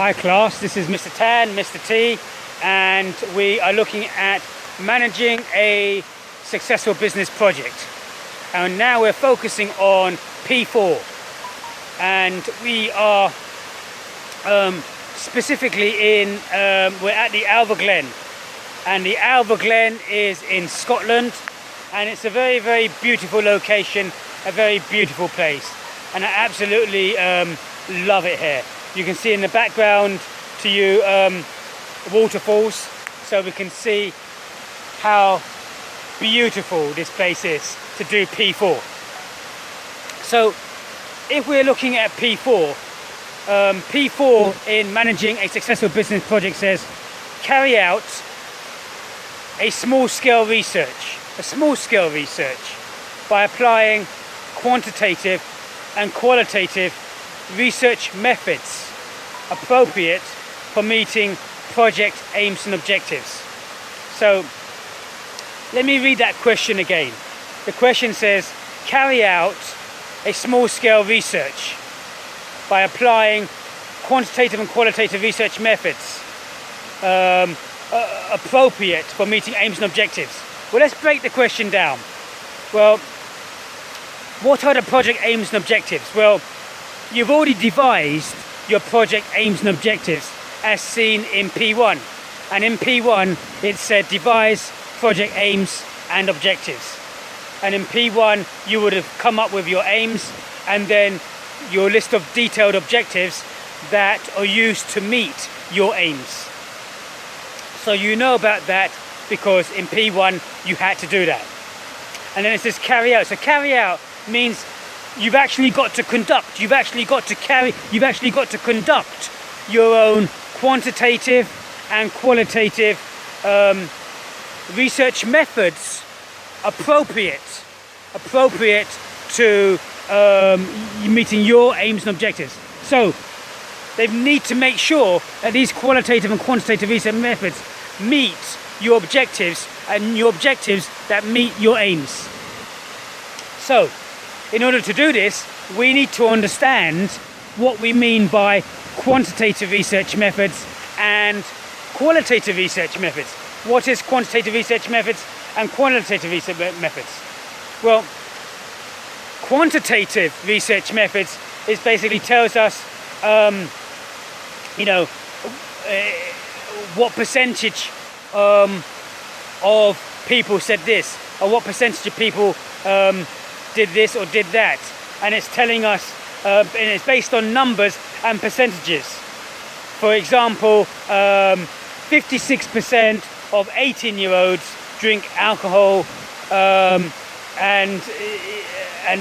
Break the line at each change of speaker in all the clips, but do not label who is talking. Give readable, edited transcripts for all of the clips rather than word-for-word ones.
Hi class, this is Mr. Tan, Mr. T, and we are looking at managing a successful business project. And now we're focusing on P4, and we are specifically we're at the Alva Glen, and the Alva Glen is in Scotland, and it's a very, very beautiful location, a very beautiful place, and I absolutely love it here. You can see in the background to you waterfalls, so we can see how beautiful this place is to do P4. So if we're looking at P4, P4 in managing a successful business project says carry out a small-scale research by applying quantitative and qualitative research methods appropriate for meeting project aims and objectives. So let me read that question again. The question says carry out a small-scale research by applying quantitative and qualitative research methods appropriate for meeting aims and objectives. Well, let's break the question down. Well, what are the project aims and objectives? Well, you've already devised your project aims and objectives as seen in P1. And in P1, it said devise project aims and objectives. And in P1, you would have come up with your aims and then your list of detailed objectives that are used to meet your aims. So you know about that because in P1, you had to do that. And then it says carry out. So carry out means you've actually got to conduct, you've actually got to conduct your own quantitative and qualitative research methods appropriate to meeting your aims and objectives. So they need to make sure that these qualitative and quantitative research methods meet your objectives and your objectives that meet your aims. So in order to do this, we need to understand what we mean by quantitative research methods and qualitative research methods. What is quantitative research methods and qualitative research methods? Well, quantitative research methods is basically tells us, what percentage of people said this, or what percentage of people did this or did that, and it's telling us, and it's based on numbers and percentages. For example, 56% of 18-year-olds drink alcohol, and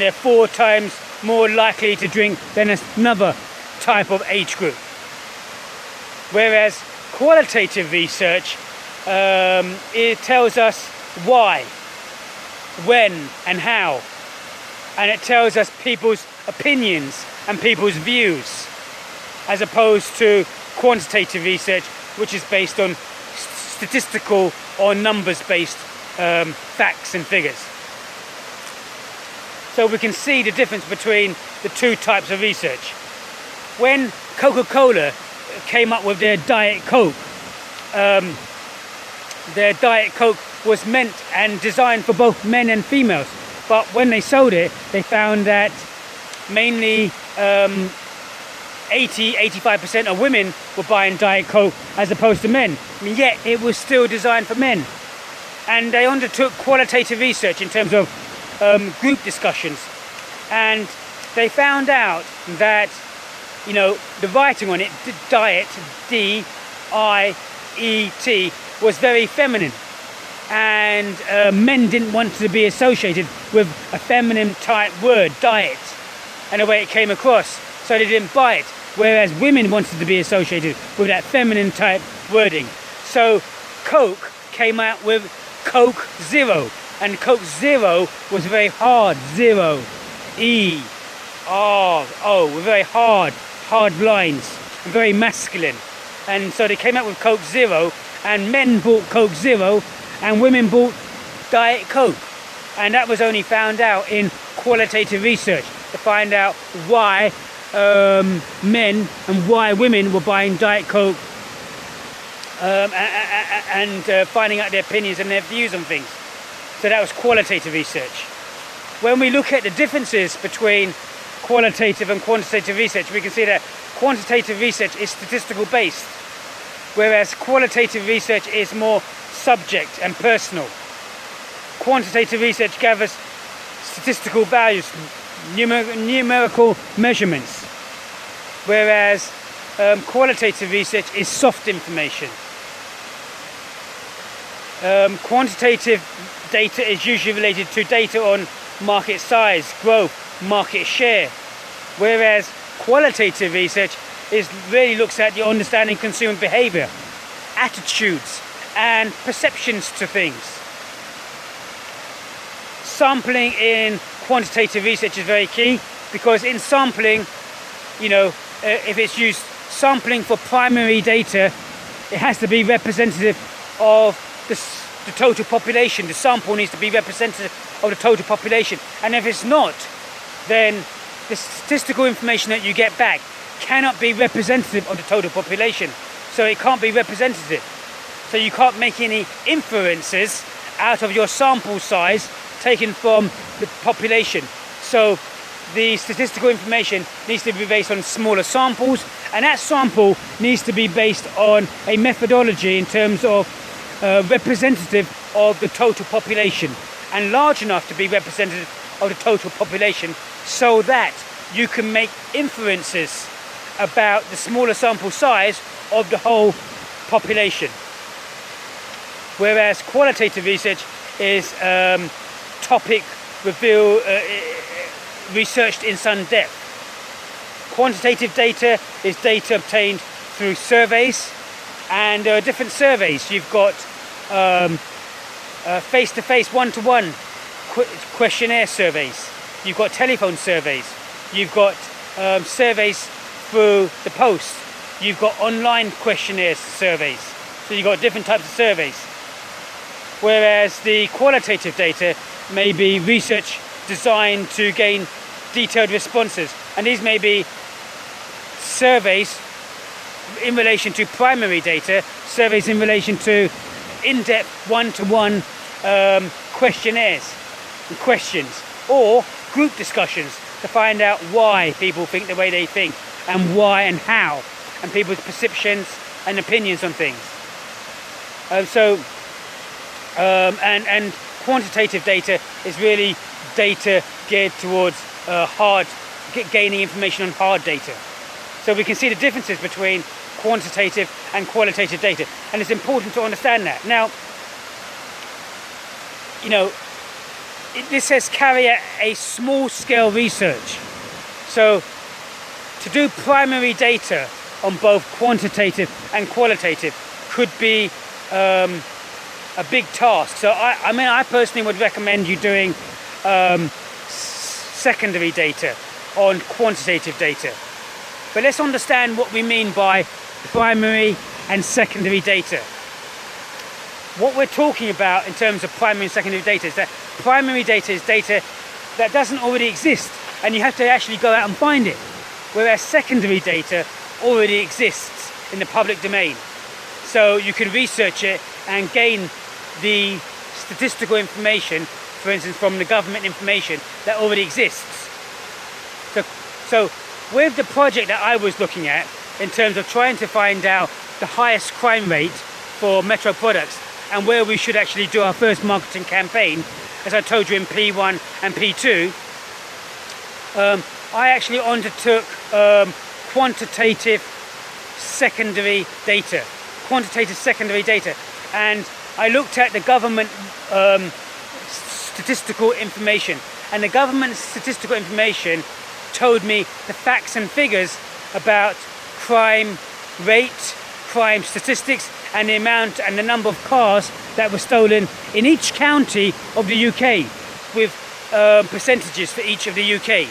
they're 4 times more likely to drink than another type of age group. Whereas qualitative research, it tells us why, when and how. And it tells us people's opinions and people's views, as opposed to quantitative research, which is based on statistical or numbers-based facts and figures. So we can see the difference between the two types of research. When Coca-Cola came up with their Diet Coke, their Diet Coke was meant and designed for both men and females. But when they sold it, they found that mainly 80-85% of women were buying Diet Coke as opposed to men. And yet it was still designed for men. And they undertook qualitative research in terms of group discussions. And they found out that, the writing on it, diet, D-I-E-T, was very feminine. And men didn't want to be associated with a feminine type word, diet, and the way it came across, so they didn't buy it. Whereas women wanted to be associated with that feminine type wording. So Coke came out with Coke Zero, and Coke Zero was very hard, zero, E-R-O, very hard lines, very masculine. And so they came out with Coke Zero, and men bought Coke Zero, and women bought Diet Coke. And that was only found out in qualitative research, to find out why men and why women were buying Diet Coke, and finding out their opinions and their views on things. So that was qualitative research. When we look at the differences between qualitative and quantitative research, we can see that quantitative research is statistical based, whereas qualitative research is more subject and personal. Quantitative research gathers statistical values, numerical measurements, whereas qualitative research is soft information. Quantitative data is usually related to data on market size, growth, market share, whereas qualitative research really looks at your understanding consumer behavior, attitudes and perceptions to things. Sampling in quantitative research is very key, because in sampling, if it's used sampling for primary data, it has to be representative of the total population. The sample needs to be representative of the total population, and if it's not, then the statistical information that you get back cannot be representative of the total population. So it can't be representative. So you can't make any inferences out of your sample size taken from the population. So the statistical information needs to be based on smaller samples, and that sample needs to be based on a methodology in terms of representative of the total population, and large enough to be representative of the total population, so that you can make inferences about the smaller sample size of the whole population. Whereas qualitative research is topic researched in some depth. Quantitative data is data obtained through surveys, and there are different surveys. You've got face-to-face, one-to-one questionnaire surveys. You've got telephone surveys. You've got surveys through the post. You've got online questionnaire surveys. So you've got different types of surveys. Whereas the qualitative data may be research designed to gain detailed responses, and these may be surveys in relation to primary data, surveys in relation to in-depth one-to-one questionnaires and questions, or group discussions to find out why people think the way they think, and why and how, and people's perceptions and opinions on things. And quantitative data is really data geared towards gaining information on hard data. So we can see the differences between quantitative and qualitative data, and it's important to understand that. Now, this says carry out a small-scale research. So to do primary data on both quantitative and qualitative could be a big task. So I personally would recommend you doing secondary data on quantitative data. But let's understand what we mean by primary and secondary data. What we're talking about in terms of primary and secondary data is that primary data is data that doesn't already exist, and you have to actually go out and find it, whereas secondary data already exists in the public domain. So you can research it and gain the statistical information, for instance, from the government information that already exists. So with the project that I was looking at, in terms of trying to find out the highest crime rate for Metro products and where we should actually do our first marketing campaign, as I told you in P1 and P2, I actually undertook quantitative secondary data, and I looked at the government statistical information, and the government statistical information told me the facts and figures about crime rate, crime statistics, and the amount and the number of cars that were stolen in each county of the UK, with percentages for each of the UK.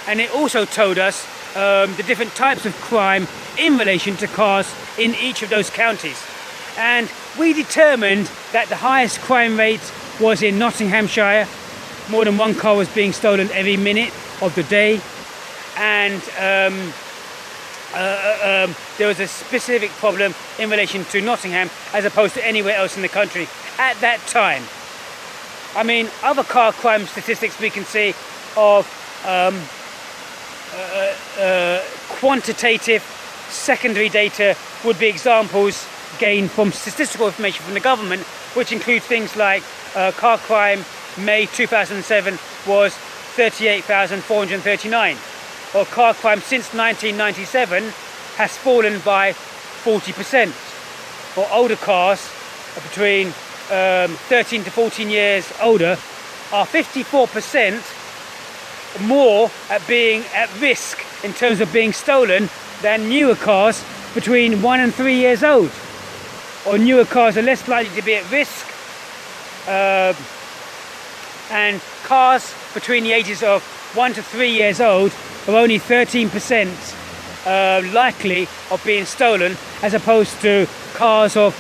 And it also told us the different types of crime in relation to cars in each of those counties. And we determined that the highest crime rate was in Nottinghamshire. More than one car was being stolen every minute of the day. and there was a specific problem in relation to Nottingham as opposed to anywhere else in the country at that time. I mean, other car crime statistics we can see of quantitative secondary data would be examples gained from statistical information from the government, which include things like car crime May 2007 was 38,439, or car crime since 1997 has fallen by 40%, or older cars between 13 to 14 years older are 54% more at being at risk in terms of being stolen than newer cars between 1 and 3 years old. Or newer cars are less likely to be at risk, and cars between the ages of 1 to 3 years old are only 13% likely of being stolen, as opposed to cars of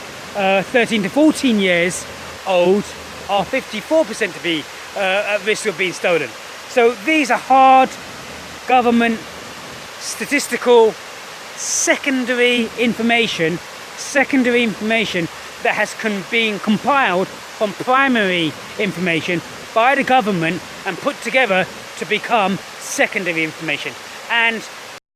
13 to 14 years old are 54% to be at risk of being stolen. So these are hard government statistical secondary information that has been compiled from primary information by the government and put together to become secondary information. And